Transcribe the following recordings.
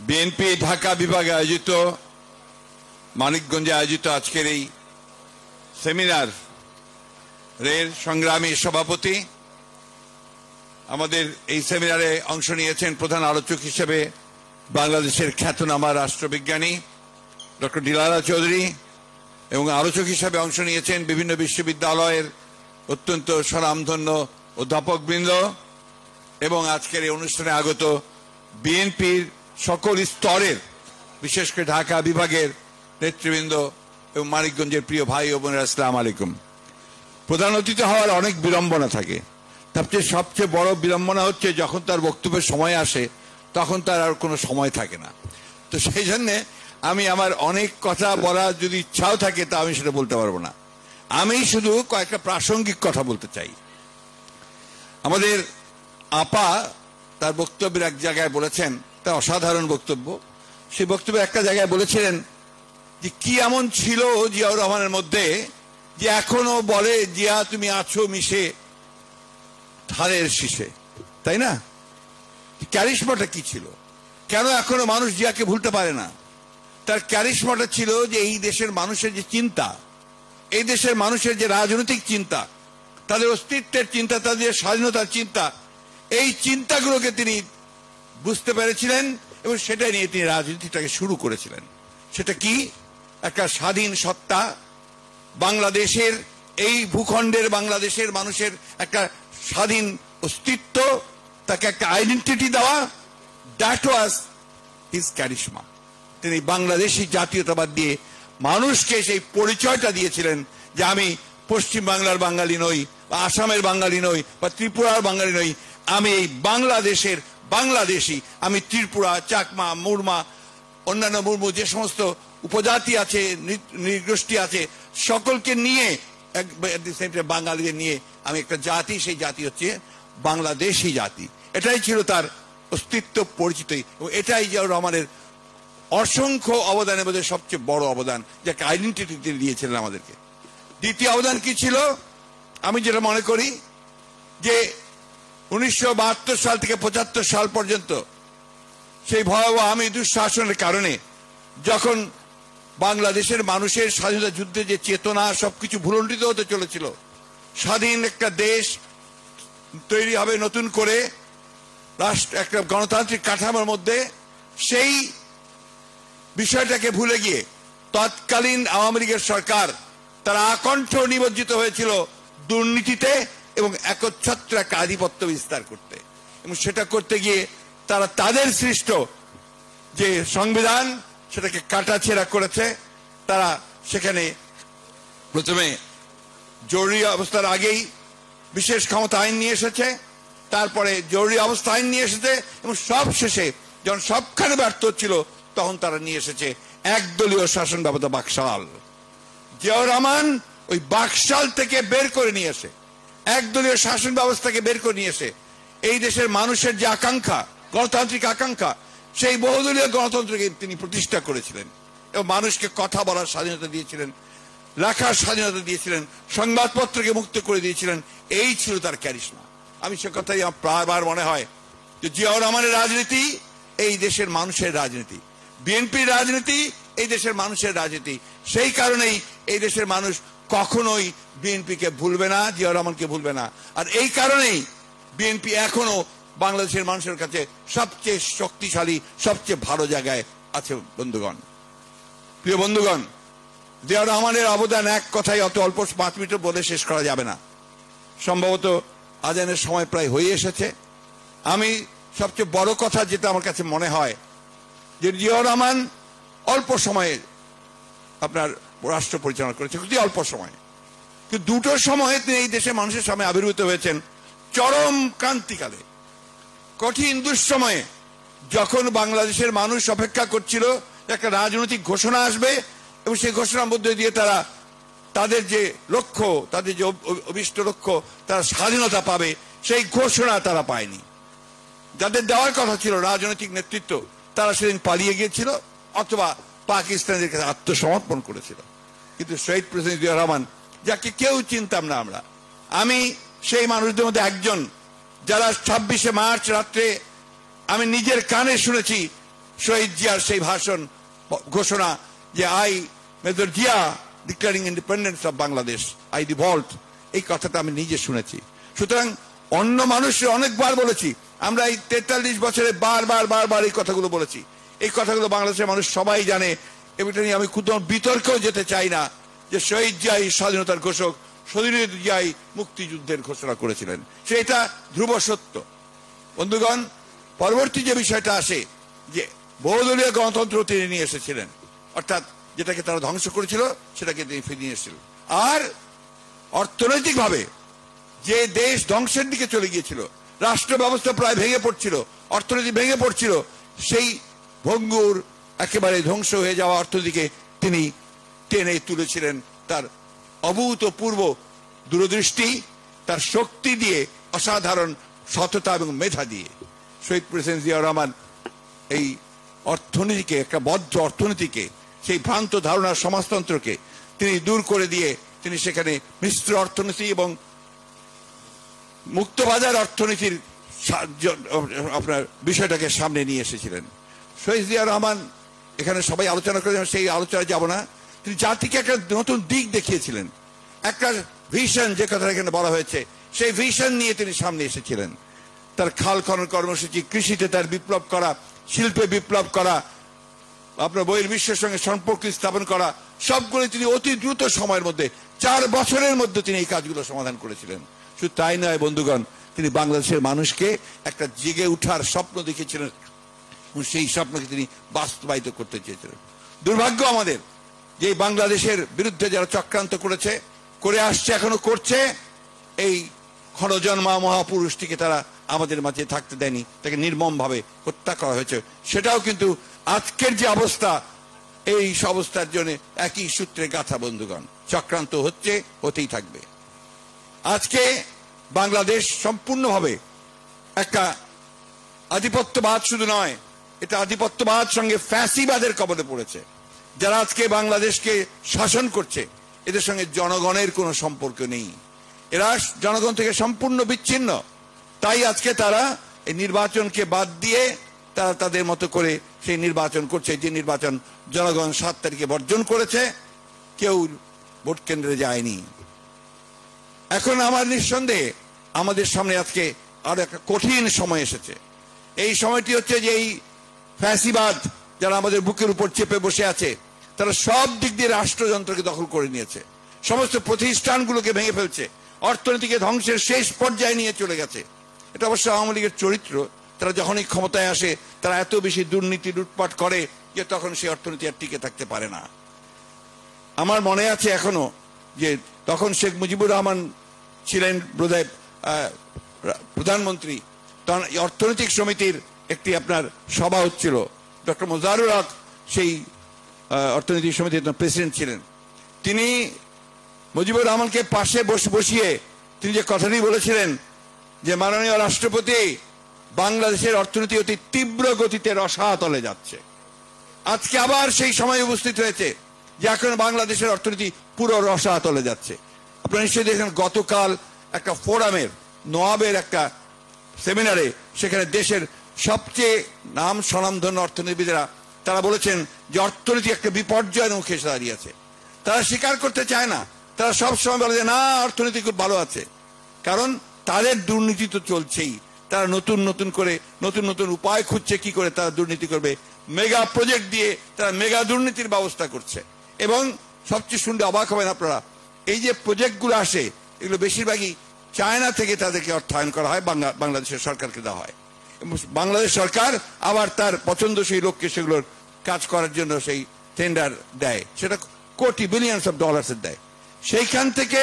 BNP Dhaka বিভাগে আয়োজিত মানিকগঞ্জে আয়োজিত আজকের এই সেমিনার এর সংগ্রামী সভাপতি আমাদের এই সেমিনারে অংশ নিয়েছেন প্রধান আলোচক হিসেবে বাংলাদেশের খ্যাতনামা রাষ্ট্রবিজ্ঞানী ডক্টর ডিলারা চৌধুরী এবং আলোচক হিসেবে অংশ নিয়েছেন বিভিন্ন বিশ্ববিদ্যালয়ের অত্যন্ত স্বনামধন্য অধ্যাপকবৃন্দ এবং আজকের এই অনুষ্ঠানে আগত বিএনপির সকল স্তরের বিশেষ করে ঢাকা বিভাগের নেতৃবৃন্দ এবং মানিকগঞ্জের প্রিয় ভাই ও বোনেরা আসসালামু আলাইকুম। প্রধান অতিথি হওয়ার অনেক বিড়ম্বনা থাকে, সবচেয়ে বড় বিড়ম্বনা হচ্ছে যখন তার বক্তব্যের সময় আসে তখন তার আর কোনো সময় থাকে না। তো সেই জন্যে আমি আমার অনেক কথা বলার যদি ইচ্ছাও থাকে তা আমি সেটা বলতে পারবো না। আমি শুধু কয়েকটা প্রাসঙ্গিক কথা বলতে চাই। আমাদের আপা তার বক্তব্যের এক জায়গায় বলেছেন, তার অসাধারণ বক্তব্য, সেই বক্তব্যে একটা জায়গায় বলেছিলেন যে কি এমন ছিল জিয়াউর রহমানের মধ্যে যে এখনো বলে জিয়া তুমি আছো মিশে ধানের শীষে, তাই না? ক্যারিশমাটা কি ছিল, কেন এখনো মানুষ জিয়াকে ভুলতে পারে না? তার ক্যারিশমাটা ছিল যে এই দেশের মানুষের যে চিন্তা, এই দেশের মানুষের যে রাজনৈতিক চিন্তা, তাদের অস্তিত্বের চিন্তা, তাদের স্বাধীনতার চিন্তা, এই চিন্তাগুলোকে তিনি বুঝতে পেরেছিলেন এবং সেটা নিয়ে তিনি রাজনীতিটাকে শুরু করেছিলেন। সেটা কি? একটা স্বাধীন সত্তা, বাংলাদেশের এই ভূখণ্ডের বাংলাদেশের মানুষের একটা স্বাধীন অস্তিত্ব, তাকে একটা আইডেন্টিটি দেওয়া, দ্যাট ওয়াজ হিজ ক্যারিশমা। তিনি বাংলাদেশি জাতীয়তাবাদ দিয়ে মানুষকে সেই পরিচয়টা দিয়েছিলেন যে আমি পশ্চিম বাংলার বাঙালি নই, বা আসামের বাঙালি নই, বা ত্রিপুরার বাঙালি নই, আমি এই বাংলাদেশের বাংলাদেশি। আমি ত্রিপুরা, চাকমা, মুরমা, অন্যান্য মুর্মু যে সমস্ত উপজাতি আছে, নৃগোষ্ঠী আছে, সকলকে নিয়ে বাঙালিদের নিয়ে আমি একটা জাতি, সেই জাতি হচ্ছে বাংলাদেশি জাতি। এটাই ছিল তার অস্তিত্ব পরিচিত, এবং এটাই জিয়াউর রহমানের অসংখ্য অবদানের মধ্যে সবচেয়ে বড় অবদান, যাকে আইডেন্টিটি তিনি দিয়েছিলেন আমাদেরকে। দ্বিতীয় অবদান কি ছিল? আমি যেটা মনে করি যে 1972 সাল থেকে 75 সাল পর্যন্ত সেই ভয়াবহ আওয়ামী দুঃশাসনের কারণে যখন বাংলাদেশের মানুষের স্বাধীনতা যুদ্ধে যে চেতনা সবকিছু ভুলণ্ঠিত হতে চলেছিল, স্বাধীন একটা দেশ তৈরি হবে নতুন করে রাষ্ট্র, একটা গণতান্ত্রিক কাঠামোর মধ্যে, সেই বিষয়টাকে ভুলে গিয়ে তৎকালীন আওয়ামী লীগের সরকার তারা আকণ্ঠ নিমজ্জিত হয়েছিল দুর্নীতিতে এবং একচ্ছত্র একটা আধিপত্য বিস্তার করতে, এবং সেটা করতে গিয়ে তারা তাদের সৃষ্ট যে সংবিধান সেটাকে কাটাছেঁড়া করেছে। তারা সেখানে প্রথমে জরুরি অবস্থার আগেই বিশেষ ক্ষমতা আইন নিয়ে এসেছে, তারপরে জরুরি অবস্থা আইন নিয়ে এসেছে, এবং সব শেষে যখন সবখানে ব্যর্থ হচ্ছিল তখন তারা নিয়ে এসেছে একদলীয় শাসন ব্যবস্থা, বাকশাল। জিয়াউর রহমান ওই বাকশাল থেকে বের করে নিয়ে এসে, একদলীয় শাসন ব্যবস্থাকে বের করে নিয়ে এসে এই দেশের মানুষের যে আকাঙ্ক্ষা, গণতান্ত্রিক আকাঙ্ক্ষা, সেই বহুদলীয় গণতন্ত্রকে তিনি প্রতিষ্ঠা করেছিলেন এবং মানুষকে কথা বলার স্বাধীনতা দিয়েছিলেন, লেখার স্বাধীনতা দিয়েছিলেন, সংবাদপত্রকে মুক্ত করে দিয়েছিলেন। এই ছিল তার ক্যারিশমা। আমি সে কথাই প্রায়বার মনে হয় যে জিয়াউর রহমানের রাজনীতি এই দেশের মানুষের রাজনীতি, বিএনপির রাজনীতি এই দেশের মানুষের রাজনীতি। সেই কারণেই এই দেশের মানুষ কখনোই বিএনপিকে ভুলবে না, জিয়াউর রহমানকে ভুলবে না। আর এই কারণেই বিএনপি এখনো বাংলাদেশের মানুষের কাছে সবচেয়ে শক্তিশালী, সবচেয়ে ভালো জায়গায় আছে। বন্ধুগণ, প্রিয় বন্ধুগণ, জিয়াউর রহমানের অবদান এক কথায় অত অল্প 5 মিনিট বলে শেষ করা যাবে না। সম্ভবত আজানের সময় প্রায় হয়ে এসেছে। আমি সবচেয়ে বড় কথা যেটা আমার কাছে মনে হয় যে জিয়াউর রহমান অল্প সময়ে আপনার রাষ্ট্র পরিচালনা করেছে, খুবই অল্প সময়ে, কিন্তু দুটো সময়ে তিনি এই দেশের মানুষের সামনে আবির্ভূত হয়েছেন। চরম ক্রান্তিকালে, কঠিন দুঃসময়ে, যখন বাংলাদেশের মানুষ অপেক্ষা করছিল একটা রাজনৈতিক ঘোষণা আসবে এবং সেই ঘোষণার মধ্যে দিয়ে তারা তাদের যে লক্ষ্য, তাদের যে অভিষ্ট লক্ষ্য, তারা স্বাধীনতা পাবে, সেই ঘোষণা তারা পায়নি। যাদের দেওয়ার কথা ছিল রাজনৈতিক নেতৃত্ব, তারা সেদিন পালিয়ে গিয়েছিল অথবা পাকিস্তানের কাছে আত্মসমর্পণ করেছিল। কিন্তু শহীদ প্রেসিডেন্ট জিয়াউর রহমান, যাকে কেউ চিনতাম না আমরা, আমি সেই মানুষদের মধ্যে একজন, যারা 26শে মার্চ রাত্রে আমি নিজের কানে শুনেছি শহীদ জিয়ার সেই ভাষণ ঘোষণা যে I major Zia declaring independence of Bangladesh, I revolt, এই কথাটা আমি নিজে শুনেছি। সুতরাং অন্য মানুষের অনেকবার বলেছি, আমরা এই 43 বছরে বারবার এই কথাগুলো বলেছি। এই কথাগুলো বাংলাদেশের মানুষ সবাই জানে। এটা নিয়ে আমি কোনো বিতর্কেও যেতে চাই না যে শহীদ জিয়াই স্বাধীনতার ঘোষক, শহীদ জিয়াই মুক্তিযুদ্ধের ঘোষণা করেছিলেন, সেটা ধ্রুব সত্য। বন্ধুগণ, পরবর্তী যে বিষয়টা আসে যে বহুদলীয় গণতন্ত্র তিনি নিয়ে এসেছিলেন, অর্থাৎ যেটাকে তারা ধ্বংস করেছিল সেটাকে তিনি ফিরিয়ে এসেছিলেন। আর অর্থনৈতিকভাবে যে দেশ ধ্বংসের দিকে চলে গিয়েছিল, রাষ্ট্র ব্যবস্থা প্রায় ভেঙে পড়ছিল, অর্থনীতি ভেঙে পড়ছিল, সেই ভঙ্গুর একেবারে ধ্বংস হয়ে যাওয়া অর্থনীতিকে তিনি টেনে তুলেছিলেন তার অভূতপূর্ব দূরদৃষ্টি, তার শক্তি দিয়ে, অসাধারণ সততা এবং মেধা দিয়ে। শহীদ প্রেসিডেন্ট জিয়াউর রহমান এই অর্থনীতিকে, একটা বদ্ধ অর্থনীতিকে, সেই ভ্রান্ত ধারণার সমাজতন্ত্রকে তিনি দূর করে দিয়ে তিনি সেখানে মিশ্র অর্থনীতি এবং মুক্তবাজার অর্থনীতির আপনার বিষয়টাকে সামনে নিয়ে এসেছিলেন। শহীদ জিয়াউর রহমান, এখানে সবাই আলোচনা করে, সেই আলোচনায় যাব না, তিনি জাতিকে একটা নতুন দিক দেখিয়েছিলেন, একটা ভিশন, যে কথা এখানে বলা হয়েছে, সেই ভিশন নিয়ে তিনি সামনে এসেছিলেন। তার খাল খনন কর্মসূচি, কৃষিতে তার বিপ্লব করা, শিল্পে বিপ্লব করা, আপনার বহির্বিশ্বের সঙ্গে সম্পর্ক স্থাপন করা, সবগুলো তিনি অতি দ্রুত সময়ের মধ্যে 4 বছরের মধ্যে তিনি এই কাজগুলো সমাধান করেছিলেন। শুধু তাই নয় বন্ধুগণ, তিনি বাংলাদেশের মানুষকে একটা জেগে উঠার স্বপ্ন দেখেছিলেন, সেই স্বপ্নকে তিনি বাস্তবায়িত করতে চেয়েছিলেন। দুর্ভাগ্য আমাদের যে বাংলাদেশের বিরুদ্ধে যারা চক্রান্ত করেছে, করে আসছে, এখনো করছে, এই ক্ষণজন্মা মহাপুরুষটিকে তারা আমাদের মাঝে থাকতে দেয়নি, তাকে নির্মমভাবে হত্যা করা হয়েছে। সেটাও কিন্তু আজকের যে অবস্থা, এই অবস্থার জন্য একই সূত্রে গাথা বন্ধুগণ, চক্রান্ত হচ্ছে, হতেই থাকবে। আজকে বাংলাদেশ সম্পূর্ণভাবে একটা আধিপত্যবাদ শুধু নয়, এটা আধিপত্যবাদ সঙ্গে ফ্যাসিবাদের কবলে পড়েছে। যারা আজকে বাংলাদেশকে শাসন করছে, এদের সঙ্গে জনগণের কোনো সম্পর্ক নেই, এরা জনগণ থেকে সম্পূর্ণ বিচ্ছিন্ন। তাই আজকে তারা এই নির্বাচনকে বাদ দিয়ে তারা তাদের মতো করে সেই নির্বাচন করছে, যে নির্বাচন জনগণ 7 তারিখে বর্জন করেছে, কেউ ভোট কেন্দ্রে যায়নি। এখন আমার নিঃসন্দেহে আমাদের সামনে আজকে আরো একটা কঠিন সময় এসেছে। এই সময়টি হচ্ছে যে এই ফ্যাসিবাদ যারা আমাদের বুকের উপর চেপে বসে আছে, তারা সব দিক দিয়ে রাষ্ট্রযন্ত্রকে দখল করে নিয়েছে, সমস্ত প্রতিষ্ঠানগুলোকে ভেঙে ফেলছে, অর্থনীতিকে ধ্বংসের শেষ পর্যায়ে নিয়ে চলে গেছে। এটা অবশ্য আওয়ামী লীগের চরিত্র। তারা যখনই ক্ষমতায় আসে, তারা এত বেশি দুর্নীতি লুটপাট করে যে তখন সেই অর্থনীতি আর টিকে থাকতে পারে না। আমার মনে আছে এখনো যে তখন শেখ মুজিবুর রহমান ছিলেন বোধহয় প্রধানমন্ত্রী, তখন অর্থনৈতিক সমিতির একটি আপনার সভা হচ্ছিল, ডক্টর মোজারুল হক সেই অর্থনৈতিক সমিতির প্রেসিডেন্ট ছিলেন। তিনি মুজিবুর রহমানকে পাশে বসিয়ে তিনি যে কথাটি বলেছিলেন যে মাননীয় রাষ্ট্রপতি, বাংলাদেশের অর্থনীতি অতি তীব্র গতিতে রসাতলে যাচ্ছে। আজকে আবার সেই সময় উপস্থিত হয়েছে যে এখন বাংলাদেশের অর্থনীতি পুরো রসাতলে যাচ্ছে। আপনারা নিশ্চয়ই দেখেন, গতকাল একটা ফোরামের নওয়াবের একটা সেমিনারে, সেখানে দেশের সবচেয়ে নাম স্বনামধন্য অর্থনীতিবিদেরা তারা বলেছেন যে অর্থনীতি একটা বিপর্যয়ের মুখে এসে দাঁড়িয়েছে। তারা স্বীকার করতে চায় না, তারা সবসময় বলে যে না, অর্থনীতি খুব ভালো আছে, কারণ তাদের দুর্নীতি তো চলছেই। তারা নতুন নতুন করে নতুন নতুন উপায় খুঁজছে কি করে তারা দুর্নীতি করবে, মেগা প্রজেক্ট দিয়ে তারা মেগা দুর্নীতির ব্যবস্থা করছে। এবং সবচেয়ে শুনলে অবাক হবেন আপনারা, এই যে প্রজেক্টগুলো আসে, এগুলো বেশিরভাগই চায়না থেকে তাদেরকে অর্থায়ন করা হয়, বাংলাদেশের সরকারকে দেওয়া হয়। বাংলাদেশ সরকার আবার তার পছন্দসই লোককে সেগুলোর কাজ করার জন্য সেই টেন্ডার দেয়, সেটা কোটি বিলিয়নস অফ ডলার্সের দেয়। সেইখান থেকে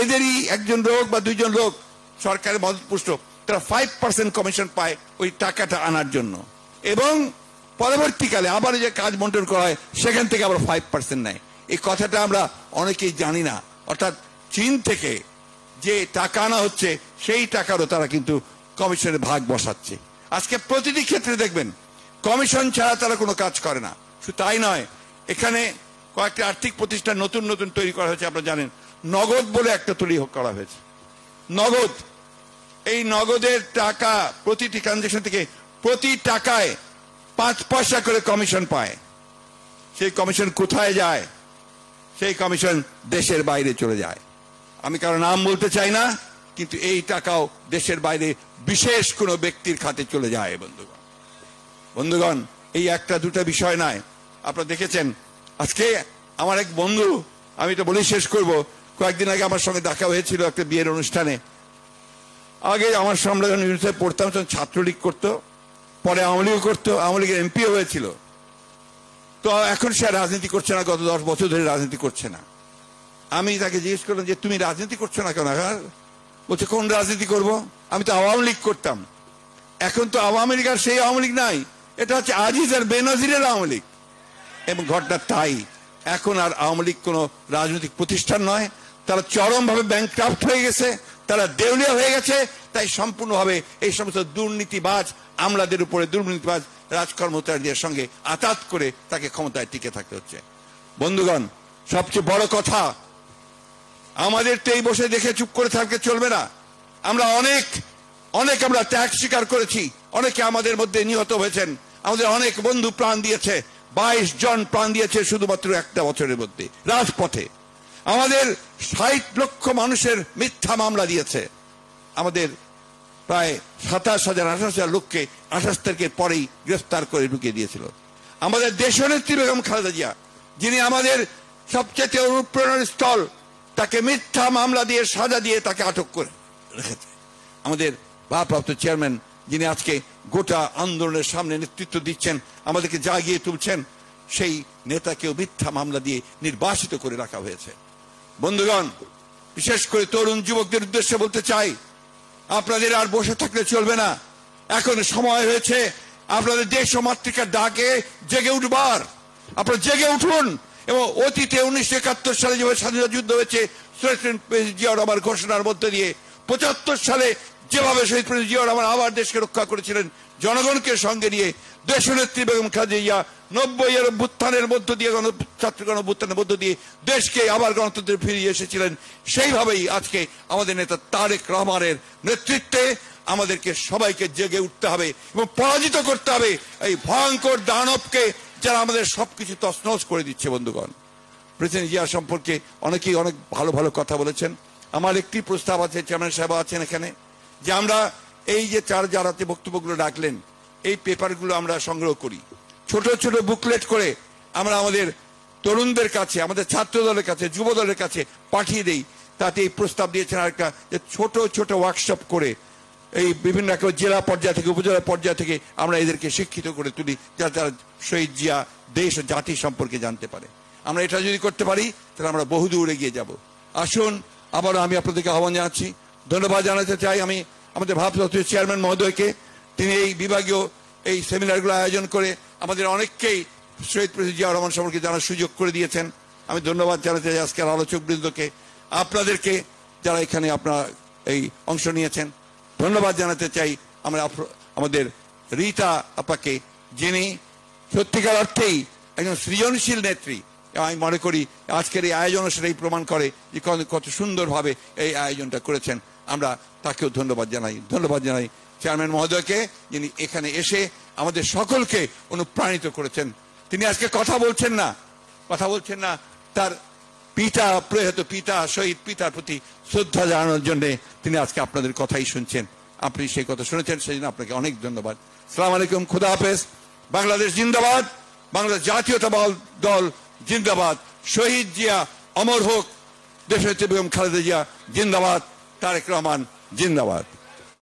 এদেরই একজন লোক বা 2 জন লোক সরকারের মদতপুষ্ট, তারা 5% কমিশন পায় ওই টাকাটা আনার জন্য, এবং পরবর্তীকালে আবার যে কাজ বন্টন করা হয় সেখান থেকে আবার 5% নেয়। এই কথাটা আমরা অনেকেই জানি না। অর্থাৎ চীন থেকে যে টাকা আনা হচ্ছে সেই টাকারও তারা কিন্তু কমিশনের ভাগ বসাচ্ছে। আজকে প্রতিটি ক্ষেত্রে দেখবেন কমিশন ছাড়া তারা কোনো কাজ করে না। শুধু তাই নয়, এখানে কয়েকটি আর্থিক প্রতিষ্ঠান নতুন নতুন তৈরি করা হয়েছে। আপনারা জানেন, নগদ বলে একটা তৈরি করা হয়েছে। নগদ, এই নগদের টাকা প্রতিটি ট্রানজেকশন থেকে প্রতি টাকায় 5 পয়সা করে কমিশন পায়। সেই কমিশন কোথায় যায়? সেই কমিশন দেশের বাইরে চলে যায়। আমি কারো নাম বলতে চাই না, কিন্তু এই টাকাও দেশের বাইরে বিশেষ কোনো ব্যক্তির খাতে চলে যায়। বন্ধুগণ, এই একটা দুটা বিষয় নয়। আপনারা দেখেছেন আজকে আমার এক বন্ধু, আমি তো বলেই শেষ করব, কয়েকদিন আগে আমার সঙ্গে দেখা হয়েছিল একটা বিয়ের অনুষ্ঠানে। আগে আমার সামনে যখন ইউনিভার্সিটিতে পড়তাম তখন ছাত্রলীগ করতো, পরে আওয়ামী লীগ করতো, আওয়ামী লীগের এমপিও হয়েছিল। তো এখন সে রাজনীতি করছে না, গত 10 বছর ধরে রাজনীতি করছে না। আমি তাকে জিজ্ঞেস করলাম যে তুমি রাজনীতি করছো না কেন? বলছে কোন রাজনীতি করব? আমি তো আওয়ামী লীগ করতাম। এখন তো আওয়ামী লীগ আর সেই আওয়ামী লীগ নাই, এটা হচ্ছে আজিজ আর বেনজিরের আওয়ামী লীগ। এবং ঘটনা তাই, এখন আর আওয়ামী লীগ কোনো রাজনৈতিক প্রতিষ্ঠান নয়। তারা চরমভাবে ব্যাংকক্রাফট হয়ে গেছে, তারা দেউলিয়া হয়ে গেছে। তাই সম্পূর্ণভাবে এই সমস্ত দুর্নীতিবাজ আমলাদের উপরে, দুর্নীতিবাজ রাজকর্মচারীদের সঙ্গে আতাত করে তাকে ক্ষমতায় টিকে থাকতে হচ্ছে। বন্ধুগণ, সবচেয়ে বড় কথা, আমাদের তো এই বসে দেখে চুপ করে থাকতে চলবে না। আমরা অনেক আমরা ত্যাগ স্বীকার করেছি, অনেকে আমাদের মধ্যে নিহত হয়েছেন, আমাদের অনেক বন্ধু প্রাণ দিয়েছে। 22 জন প্রাণ দিয়েছে শুধুমাত্র একটা বছরের মধ্যে রাজপথে। আমাদের 60 লক্ষ মানুষের মিথ্যা মামলা দিয়েছে। আমাদের প্রায় 27,000-28,000 লোককে 28 তারিখের পরেই গ্রেফতার করে ঢুকিয়ে দিয়েছিল। আমাদের দেশনেত্রী বেগম খালেদা জিয়া, যিনি আমাদের সবচেয়ে অনুপ্রেরণার স্থল, তাকে মিথ্যা মামলা দিয়ে সাজা দিয়ে তাকে আটক করে রেখেছে। আমাদের ভারপ্রাপ্ত চেয়ারম্যান, যিনি আজকে গোটা আন্দোলনের সামনে নেতৃত্ব দিচ্ছেন, আমাদেরকে জাগিয়ে তুলছেন, সেই নেতাকেও মিথ্যা মামলা দিয়ে নির্বাসিত করে রাখা হয়েছে। বন্ধুগণ, বিশেষ করে তরুণ যুবকদের উদ্দেশ্যে বলতে চাই, আপনাদের আর বসে থাকলে চলবে না। এখন সময় হয়েছে আপনাদের দেশ ও মাতৃকার ডাকে জেগে উঠবার। আপনারা জেগে উঠুন এবং অতীতে 1971 সালে যেভাবে স্বাধীনতা যুদ্ধ হয়েছে জিয়া রহমান ঘোষণার মধ্যে দিয়ে, 75 সালে যেভাবে শহীদ প্রেসিডেন্ট জিয়া রহমান আবার দেশকে রক্ষা করেছিলেন জনগণকে সঙ্গে নিয়ে, দেশনেত্রী বেগম খালেদা জিয়া 90-এর অভ্যুত্থানের মধ্য দিয়ে, ছাত্র গণঅভ্যুত্থানের মধ্য দিয়ে দেশকে আবার গণতন্ত্রে ফিরিয়ে এসেছিলেন। সেইভাবেই আজকে আমাদের নেতা তারেক রহমানের নেতৃত্বে আমাদেরকে সবাইকে জেগে উঠতে হবে এবং পরাজিত করতে হবে এই ভয়ঙ্কর দানবকে, যারা আমাদের সবকিছু তছনছ করে দিচ্ছে। বন্ধুগণ, প্রেসিডেন্ট জিয়া সম্পর্কে অনেকেই অনেক ভালো ভালো কথা বলেছেন। আমার একটি প্রস্তাব আছে, চেয়ারম্যান সাহেব আছেন এখানে, যে আমরা এই যে যারাতে বক্তব্যগুলো রাখলেন, এই পেপারগুলো আমরা সংগ্রহ করি, ছোট ছোট বুকলেট করে আমরা আমাদের তরুণদের কাছে, আমাদের ছাত্র দলের কাছে, যুব দলের কাছে পাঠিয়ে দেই। তাতে এই প্রস্তাব দিয়েছেন আরেকটা, যে ছোট ছোট ওয়ার্কশপ করে এই বিভিন্ন জেলা পর্যায় থেকে, উপজেলা পর্যায় থেকে আমরা এদেরকে শিক্ষিত করে তুলি, যাতে তারা শহীদ জিয়া, দেশ ও জাতি সম্পর্কে জানতে পারে। আমরা এটা যদি করতে পারি তাহলে আমরা বহুদূর এগিয়ে যাব। আসুন, আবারও আমি আপনাদেরকে আহ্বান জানাচ্ছি, ধন্যবাদ জানাতে চাই আমি আমাদের ভারপ্রাপ্ত চেয়ারম্যান মহোদয়কে। তিনি এই বিভাগীয় এই সেমিনারগুলো আয়োজন করে আমাদের অনেককেই শহীদ প্রেসিডেন্ট জিয়া রহমান সম্পর্কে জানার সুযোগ করে দিয়েছেন। আমি ধন্যবাদ জানাতে চাই আজকের আলোচক বৃন্দকে, আপনাদেরকে যারা এখানে আপনারা এই অংশ নিয়েছেন। ধন্যবাদ জানাতে চাই আমরা আমাদের রীতা আপাকে, যিনি সত্যিকার অর্থেই একজন সৃজনশীল নেত্রী। আমি মনে করি আজকের এই আয়োজন সেটাই প্রমাণ করে যে কত সুন্দরভাবে এই আয়োজনটা করেছেন। আমরা তাকেও ধন্যবাদ জানাই। ধন্যবাদ জানাই চেয়ারম্যান মহোদয়কে, যিনি এখানে এসে আমাদের সকলকে অনুপ্রাণিত করেছেন। তিনি আজকে কথা বলছেন না, তার পিতা, প্রয়াত পিতা, শহীদ পিতার প্রতি শ্রদ্ধা জানানোর জন্য তিনি আজকে আপনাদের কথাই শুনছেন। আপনি সেই কথা শুনেছেন, সেই জন্য আপনাকে অনেক ধন্যবাদ। আসসালামু আলাইকুম, খুদা হাফেজ। বাংলাদেশ জিন্দাবাদ, বাংলাদেশ জাতীয়তাবাদী দল জিন্দাবাদ। শহীদ জিয়া অমর হোক, দেশনেত্রী বেগম খালেদা জিয়া জিন্দাবাদ, তারেক রহমান জিন্দাবাদ।